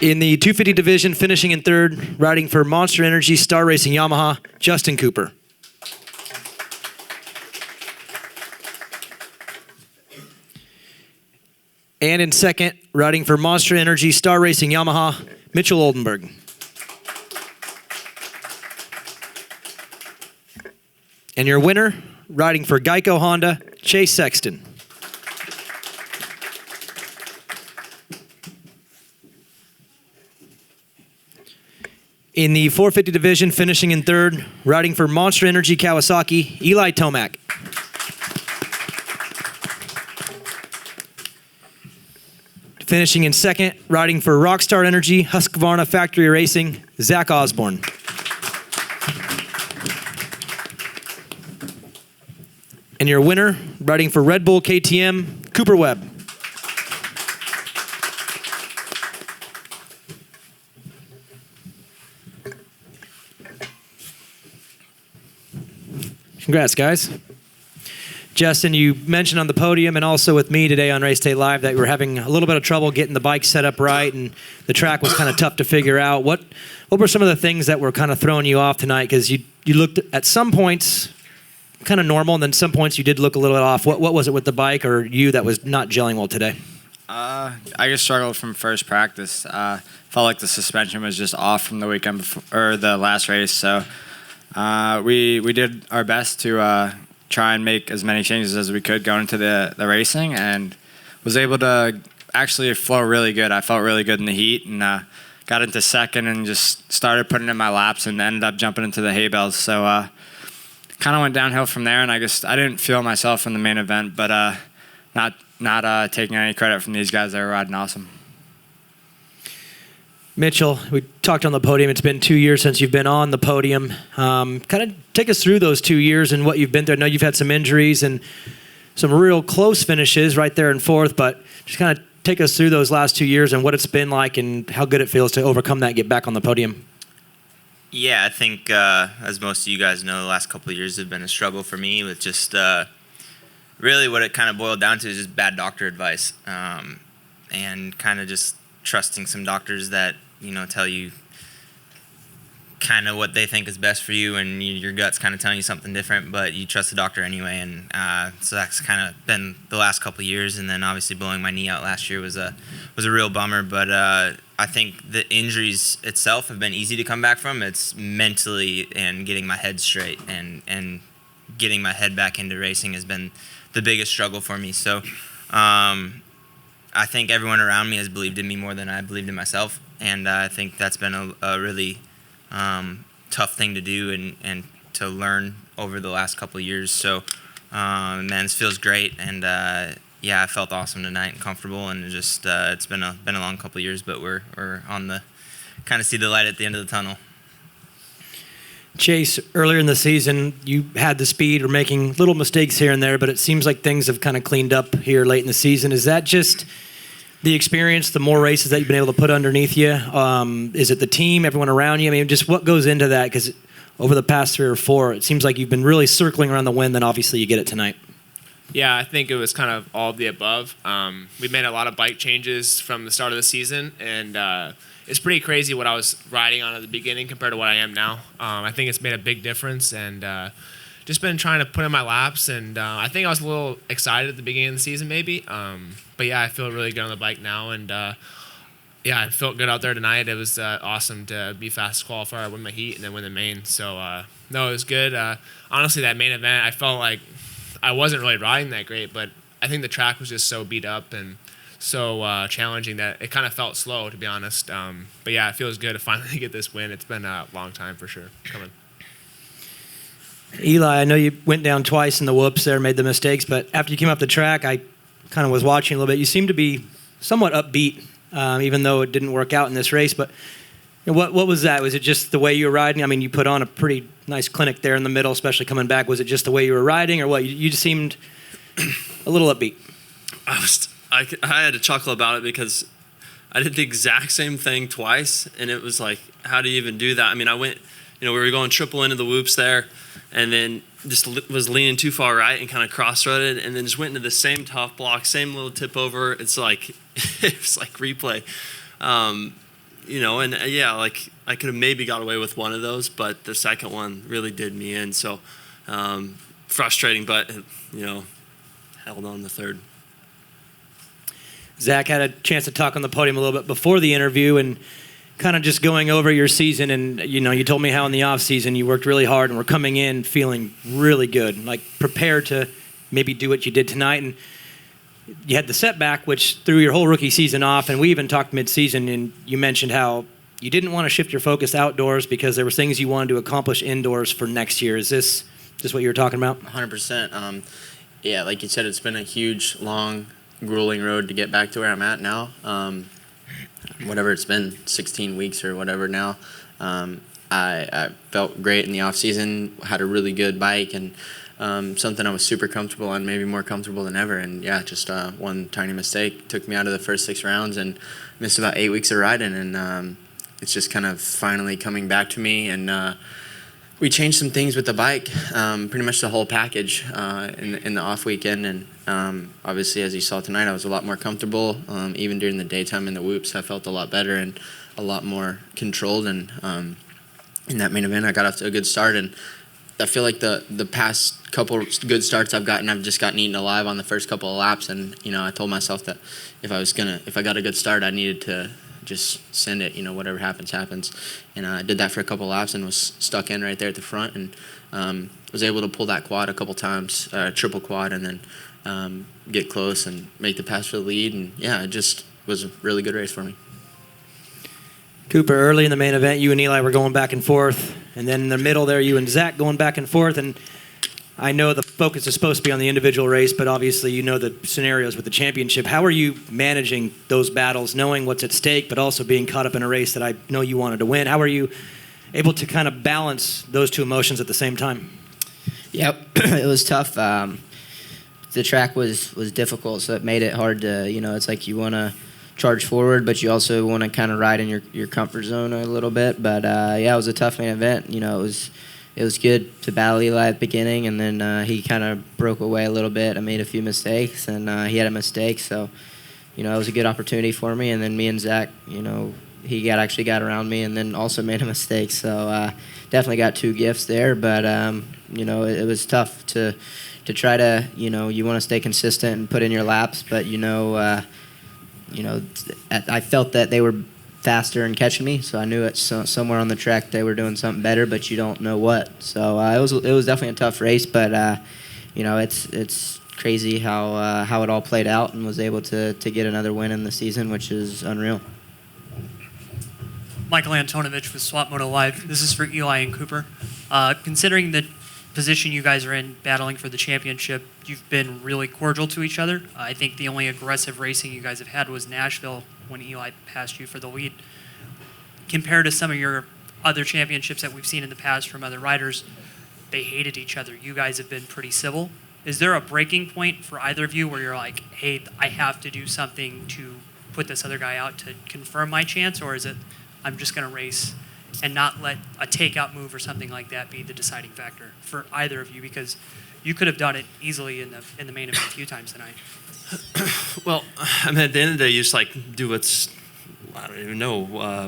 In the 250 division, finishing in third, riding for Monster Energy Star Racing Yamaha, Justin Cooper. And in second, riding for Monster Energy Star Racing Yamaha, Mitchell Oldenburg. And your winner, riding for Geico Honda, Chase Sexton. In the 450 division, finishing in third, riding for Monster Energy Kawasaki, Eli Tomac. Finishing in second, riding for Rockstar Energy, Husqvarna Factory Racing, Zach Osborne. And your winner, riding for Red Bull KTM, Cooper Webb. Congrats, guys. Justin, you mentioned on the podium and also with me today on Race Day Live that you were having a little bit of trouble getting the bike set up right and the track was kind of tough to figure out. What were some of the things that were kind of throwing you off tonight? Because you looked at some points kind of normal and then some points you did look a little bit off. What was it with the bike or you that was not gelling well today? I just struggled from first practice. Felt like the suspension was just off from the weekend before, or the last race. So we did our best to try and make as many changes as we could going into the racing, and was able to actually flow really good. I felt really good in the heat, and got into second and just started putting in my laps and ended up jumping into the hay bales. So kind of went downhill from there, and I didn't feel myself in the main event, but not taking any credit from these guys. They were riding awesome. Mitchell, we talked on the podium. It's been 2 years since you've been on the podium. Kind of take us through those 2 years and what you've been through. I know you've had some injuries and some real close finishes right there in fourth, but just kind of take us through those last 2 years and what it's been like and how good it feels to overcome that and get back on the podium. Yeah, I think as most of you guys know, the last couple of years have been a struggle for me with just really what it kind of boiled down to is just bad doctor advice and kind of just trusting some doctors that, tell you kind of what they think is best for you, and your gut's kind of telling you something different, but you trust the doctor anyway. And so that's kind of been the last couple of years. And then obviously blowing my knee out last year was a real bummer. But I think the injuries itself have been easy to come back from. It's mentally and getting my head straight and getting my head back into racing has been the biggest struggle for me. So I think everyone around me has believed in me more than I believed in myself, and I think that's been a really tough thing to do and to learn over the last couple of years. So, man, this feels great, and I felt awesome tonight and comfortable, and just it's been a long couple of years, but we're on the kind of see the light at the end of the tunnel. Chase, earlier in the season, you had the speed or making little mistakes here and there, but it seems like things have kind of cleaned up here late in the season. Is that just the experience, the more races that you've been able to put underneath you? Is it the team, everyone around you? I mean, just what goes into that? Because over the past 3 or 4, it seems like you've been really circling around the win, then obviously you get it tonight. Yeah, I think it was kind of all of the above. We made a lot of bike changes from the start of the season, and it's pretty crazy what I was riding on at the beginning compared to what I am now. I think it's made a big difference, and just been trying to put in my laps, and I think I was a little excited at the beginning of the season maybe. But yeah, I feel really good on the bike now, and I felt good out there tonight. It was awesome to be fast qualifier, win my heat, and then win the main. So no, it was good. Honestly, that main event, I felt like I wasn't really riding that great, but I think the track was just so beat up and so challenging that it kind of felt slow, to be honest. But yeah, it feels good to finally get this win. It's been a long time for sure coming. Eli, I know you went down twice in the whoops there, made the mistakes, but after you came up the track, I kind of was watching a little bit. You seemed to be somewhat upbeat, even though it didn't work out in this race. But what was that? Was it just the way you were riding? I mean, you put on a pretty nice clinic there in the middle, especially coming back. Was it just the way you were riding, or what? You just seemed a little upbeat. I had to chuckle about it because I did the exact same thing twice, and it was like, how do you even do that? I mean, I went, we were going triple into the whoops there, and then just was leaning too far right and kind of cross-roaded, and then just went into the same tough block, same little tip over. It's like, it was like replay. and yeah, like I could have maybe got away with one of those, but the second one really did me in. So frustrating, but held on the third. Zach had a chance to talk on the podium a little bit before the interview and kind of just going over your season. And, you told me how in the off season you worked really hard and were coming in feeling really good, like prepared to maybe do what you did tonight. And you had the setback, which threw your whole rookie season off. And we even talked mid-season, and you mentioned how you didn't want to shift your focus outdoors because there were things you wanted to accomplish indoors for next year. Is this what you were talking about? 100%. Yeah, like you said, it's been a huge, long, grueling road to get back to where I'm at now. Whatever it's been, 16 weeks or whatever now. I felt great in the off season, had a really good bike, and something I was super comfortable on, maybe more comfortable than ever. And yeah, just one tiny mistake took me out of the first 6 rounds and missed about 8 weeks of riding. And it's just kind of finally coming back to me. And we changed some things with the bike, pretty much the whole package in the off weekend. And obviously, as you saw tonight, I was a lot more comfortable. Even during the daytime in the whoops, I felt a lot better and a lot more controlled. And in that main event, I got off to a good start. And I feel like the past couple good starts I've gotten, I've just gotten eaten alive on the first couple of laps. And I told myself that if I got a good start, I needed to just send it, whatever happens. And I did that for a couple laps and was stuck in right there at the front, and was able to pull that quad a couple times, triple quad, and then get close and make the pass for the lead. And yeah, it just was a really good race for me. Cooper, early in the main event, you and Eli were going back and forth, and then in the middle there, you and Zach going back and forth. And I know the focus is supposed to be on the individual race, but obviously the scenarios with the championship. How are you managing those battles, knowing what's at stake, but also being caught up in a race that I know you wanted to win? How are you able to kind of balance those two emotions at the same time? Yep, it was tough. The track was difficult, so it made it hard to, it's like you want to charge forward, but you also want to kind of ride in your comfort zone a little bit. But yeah, it was a tough main event. It was good to battle Eli at the beginning, and then he kind of broke away a little bit. I made a few mistakes, and he had a mistake. So, it was a good opportunity for me. And then me and Zach, he actually got around me and then also made a mistake. So definitely got 2 gifts there. But, it was tough to try to, you want to stay consistent and put in your laps. But, I felt that they were faster and catching me, so I knew somewhere on the track they were doing something better, but you don't know what. So it was definitely a tough race, but it's crazy how it all played out, and was able to get another win in the season, which is unreal. Michael Antonovich with Swap Moto Live. This is for Eli and Cooper. Considering the position you guys are in, battling for the championship, you've been really cordial to each other. I think the only aggressive racing you guys have had was Nashville, when Eli passed you for the lead. Compared to some of your other championships that we've seen in the past from other riders, they hated each other. You guys have been pretty civil. Is there a breaking point for either of you where you're like, hey, I have to do something to put this other guy out to confirm my chance, or is it I'm just going to race and not let a takeout move or something like that be the deciding factor for either of you? Because you could have done it easily in the main event a few times tonight. Well, I mean, at the end of the day, you just do what's, I don't even know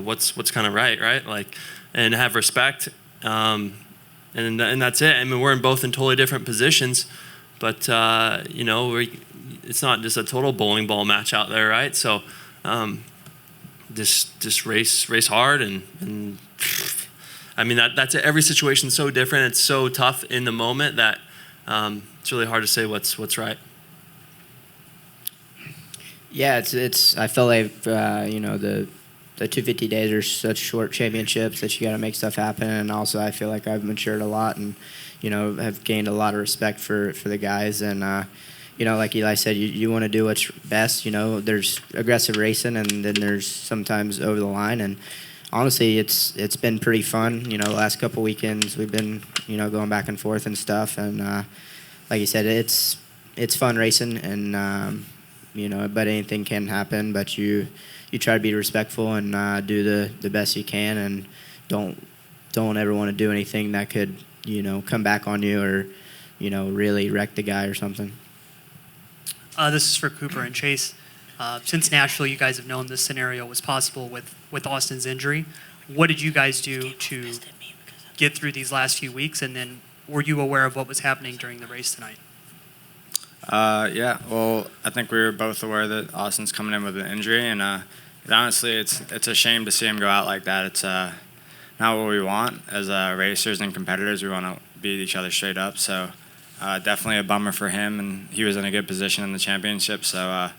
what's kind of right? Like, and have respect, and that's it. I mean, we're both in totally different positions, but it's not just a total bowling ball match out there, right? So, just race hard, and I mean that's it. Every situation's so different. It's so tough in the moment that it's really hard to say what's right. Yeah, it's. I feel like the 250 days are such short championships that you got to make stuff happen, and also I feel like I've matured a lot, and have gained a lot of respect for the guys, and like Eli said, you want to do what's best. There's aggressive racing, and then there's sometimes over the line, and honestly, it's been pretty fun. The last couple weekends we've been going back and forth and stuff, and like you said, it's fun racing, and but anything can happen. But you try to be respectful and do the best you can, and don't ever want to do anything that could come back on you or really wreck the guy or something. This is for Cooper and Chase. Since Nashville, you guys have known this scenario was possible with Austin's injury. What did you guys do to get through these last few weeks, and then were you aware of what was happening during the race tonight? Yeah, well, I think we were both aware that Austin's coming in with an injury, and honestly, it's a shame to see him go out like that. It's not what we want as racers and competitors. We want to beat each other straight up. So definitely a bummer for him, and he was in a good position in the championship. So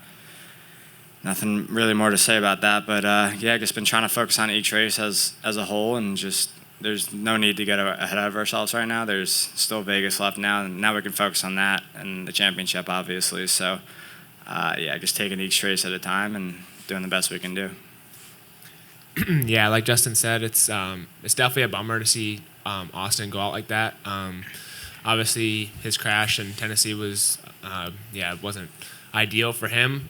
nothing really more to say about that. But yeah, just been trying to focus on each race as a whole, and just there's no need to get ahead of ourselves right now. There's still Vegas left now, and now we can focus on that and the championship, obviously. So yeah, just taking each race at a time and doing the best we can do. Yeah, like Justin said, it's definitely a bummer to see Austin go out like that. Obviously, his crash in Tennessee was, it wasn't ideal for him.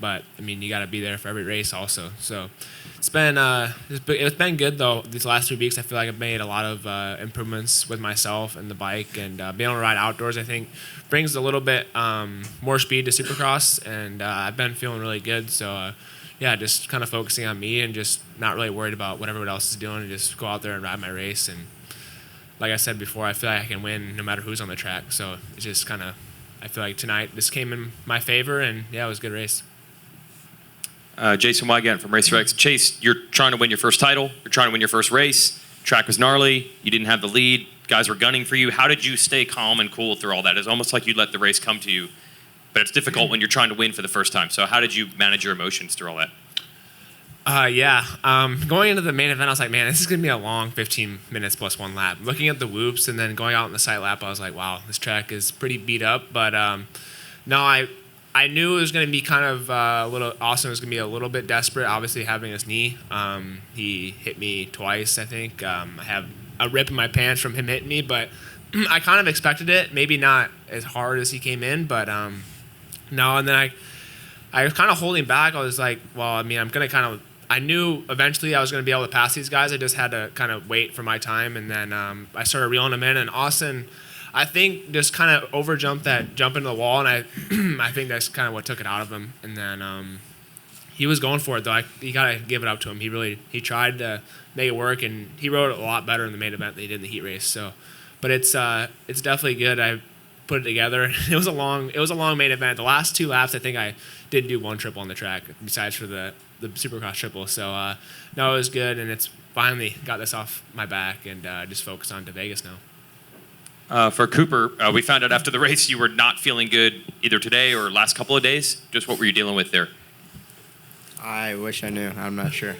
But I mean, you got to be there for every race, also. So it's been good though. These last 3 weeks, I feel like I've made a lot of improvements with myself and the bike, and being able to ride outdoors, I think, brings a little bit more speed to Supercross, and I've been feeling really good. So. Yeah, just kind of focusing on me and just not really worried about what everyone else is doing, and just go out there and ride my race. And like I said before, I feel like I can win no matter who's on the track. So it's just kind of, I feel like tonight this came in my favor, and yeah, it was a good race. Jason Wygant from RacerX. Chase, you're trying to win your first title. You're trying to win your first race. Track was gnarly. You didn't have the lead. Guys were gunning for you. How did you stay calm and cool through all that? It's almost like you let the race come to you. But it's difficult when you're trying to win for the first time. So how did you manage your emotions through all that? Going into the main event, I was like, man, this is going to be a long 15 minutes plus one lap. Looking at the whoops and then going out in the sight lap, I was like, wow, this track is pretty beat up. But no, I knew it was going to be kind of Austin was going to be a little bit desperate, obviously having his knee. He hit me twice, I think. I have a rip in my pants from him hitting me, but I kind of expected it. Maybe not as hard as he came in, but no. And then I was kind of holding back. I was like, well, I mean, I knew eventually I was going to be able to pass these guys. I just had to kind of wait for my time. And then I started reeling them in. And Austin, I think, just kind of overjumped that jump into the wall. And I think that's kind of what took it out of him. And then he was going for it, though. You got to give it up to him. He tried to make it work. And he rode it a lot better in the main event than he did in the heat race. So, but it's definitely good. I put it together. It was a long main event. The last 2 laps, I think I did do 1 triple on the track, besides for the Supercross triple. So no, it was good, and it's finally got this off my back, and just focus on to Vegas now. For Cooper, we found out after the race you were not feeling good either today or last couple of days. Just what were you dealing with there? I wish I knew. I'm not sure.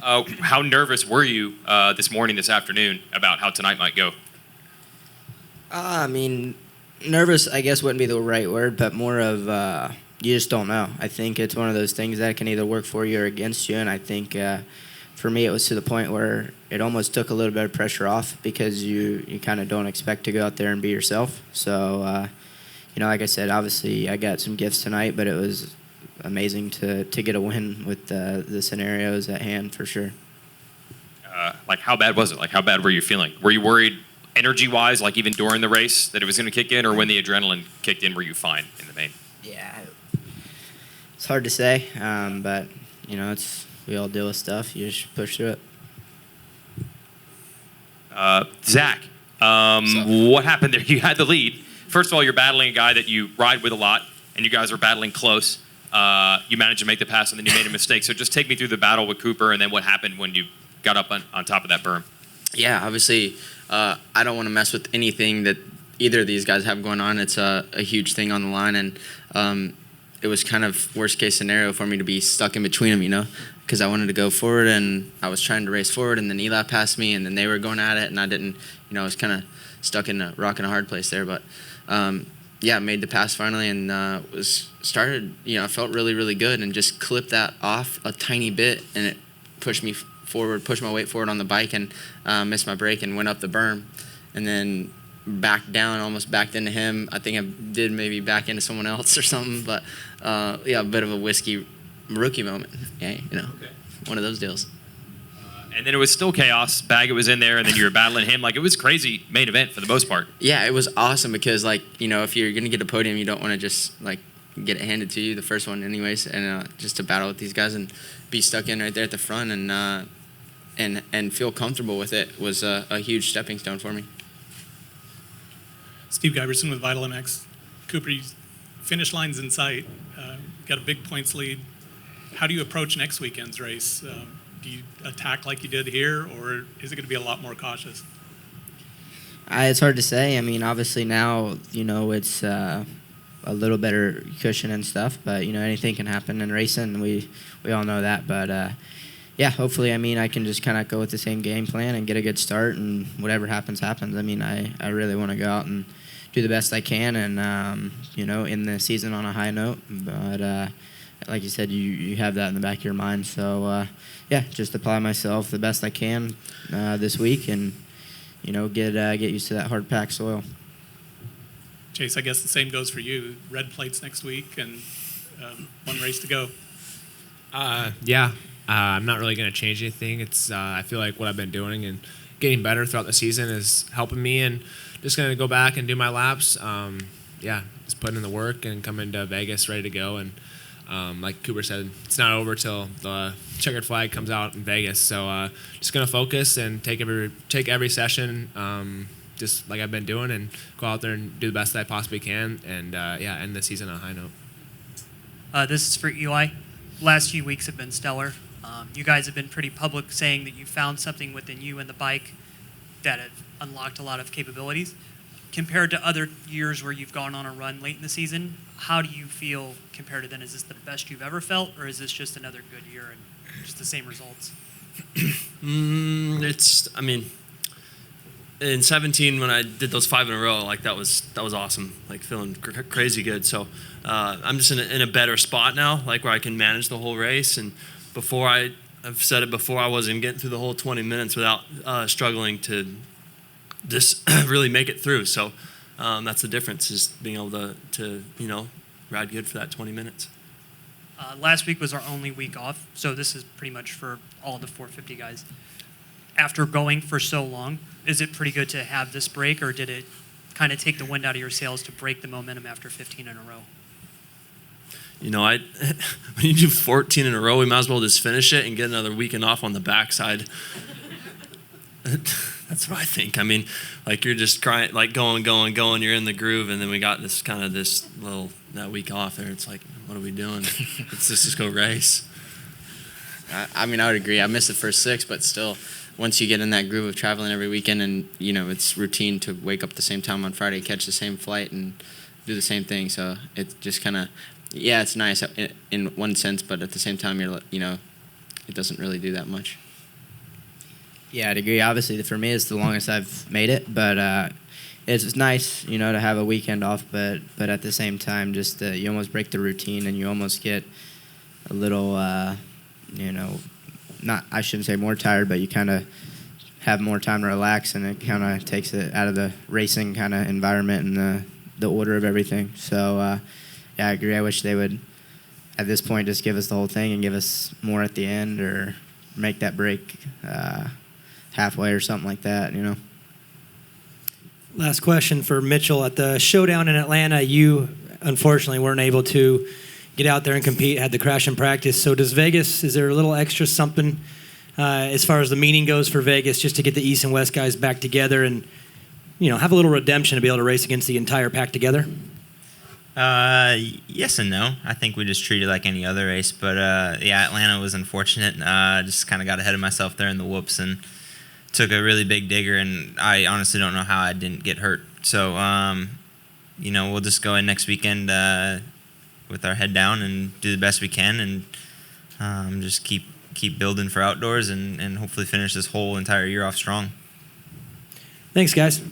How nervous were you this afternoon, about how tonight might go? I mean, nervous, I guess, wouldn't be the right word, but more of you just don't know. I think it's one of those things that can either work for you or against you, and I think for me it was to the point where it almost took a little bit of pressure off, because you kind of don't expect to go out there and be yourself. So, like I said, obviously I got some gifts tonight, but it was amazing to get a win with the scenarios at hand, for sure. Like, how bad was it? Like, how bad were you feeling? Were you worried energy-wise, like even during the race, that it was going to kick in, or when the adrenaline kicked in, were you fine in the main? Yeah, it's hard to say, but we all deal with stuff. You just push through it. Zach, what happened there? You had the lead. First of all, you're battling a guy that you ride with a lot, and you guys are battling close. You managed to make the pass, and then you made a mistake. So just take me through the battle with Cooper, and then what happened when you got up on top of that berm. Yeah, obviously, I don't want to mess with anything that either of these guys have going on. It's a huge thing on the line, and it was kind of worst case scenario for me to be stuck in between them, because I wanted to go forward, and I was trying to race forward, and then Eli passed me, and then they were going at it, and I didn't, I was kind of stuck in a rock and a hard place there. But yeah, made the pass finally, and started. I felt really, really good, and just clipped that off a tiny bit, and it pushed me forward, pushed my weight forward on the bike, and missed my brake and went up the berm, and then backed down, almost backed into him. I think I did maybe back into someone else or something, but yeah, a bit of a whiskey rookie moment. Yeah, okay. One of those deals. And then it was still chaos. Baggett was in there, and then you were battling him. Like, it was crazy main event for the most part. Yeah, it was awesome, because if you're gonna get a podium, you don't want to just get it handed to you, the first one anyways, and just to battle with these guys and be stuck in right there at the front and feel comfortable with it was a huge stepping stone for me. Steve Giberson with Vital MX. Cooper, finish line's in sight. Got a big points lead. How do you approach next weekend's race? Do you attack like you did here, or is it going to be a lot more cautious? It's hard to say. I mean, obviously now, it's a little better cushion and stuff, but, anything can happen in racing. We all know that. But, yeah, hopefully, I can just kind of go with the same game plan and get a good start, and whatever happens, happens. I really want to go out and do the best I can and, end the season on a high note. But, like you said, you have that in the back of your mind. So, yeah, just apply myself the best I can this week and, get used to that hard packed soil. Chase, I guess the same goes for you. Red plates next week and one race to go. I'm not really going to change anything. It's I feel like what I've been doing and getting better throughout the season is helping me, and just going to go back and do my laps. Just putting in the work and come into Vegas ready to go. And like Cooper said, it's not over till the checkered flag comes out in Vegas. So just going to focus and take every session just like I've been doing and go out there and do the best that I possibly can and, end the season on a high note. This is for Eli. Last few weeks have been stellar. You guys have been pretty public saying that you found something within you and the bike that have unlocked a lot of capabilities. Compared to other years where you've gone on a run late in the season, how do you feel compared to then? Is this the best you've ever felt, or is this just another good year and just the same results? In 17 when I did those 5 in a row, like that was awesome, like feeling crazy good. So I'm just in a better spot now, like where I can manage the whole race. And I've said it before, I wasn't getting through the whole 20 minutes without struggling to just really make it through. So that's the difference, is being able to ride good for that 20 minutes. Last week was our only week off, so this is pretty much for all the 450 guys. After going for so long, is it pretty good to have this break, or did it kind of take the wind out of your sails to break the momentum after 15 in a row? When you do 14 in a row, we might as well just finish it and get another weekend off on the backside. That's what I think. You're just crying, like going, you're in the groove, and then we got this little that week off there. It's like, what are we doing? Let's just go race. I would agree. I missed the first 6, but still, once you get in that groove of traveling every weekend and, it's routine to wake up at the same time on Friday, catch the same flight, and do the same thing. So it's just kind of, it's nice in one sense, but at the same time, it doesn't really do that much. Yeah, I'd agree. Obviously, for me, it's the longest I've made it, but it's nice, to have a weekend off. But at the same time, just you almost break the routine, and you almost get a little, not, I shouldn't say more tired, but you kind of have more time to relax, and it kind of takes it out of the racing kind of environment and the order of everything. So, I agree. I wish they would, at this point, just give us the whole thing and give us more at the end, or make that break halfway or something like that, Last question for Mitchell. At the showdown in Atlanta, you unfortunately weren't able to get out there and compete, had the crash in practice. So is there a little extra something as far as the meaning goes for Vegas, just to get the East and West guys back together and, have a little redemption to be able to race against the entire pack together? Yes and no. I think we just treat it like any other race. But, Atlanta was unfortunate. Just kind of got ahead of myself there in the whoops and took a really big digger, and I honestly don't know how I didn't get hurt. So, we'll just go in next weekend with our head down and do the best we can, and just keep building for outdoors and hopefully finish this whole entire year off strong. Thanks, guys.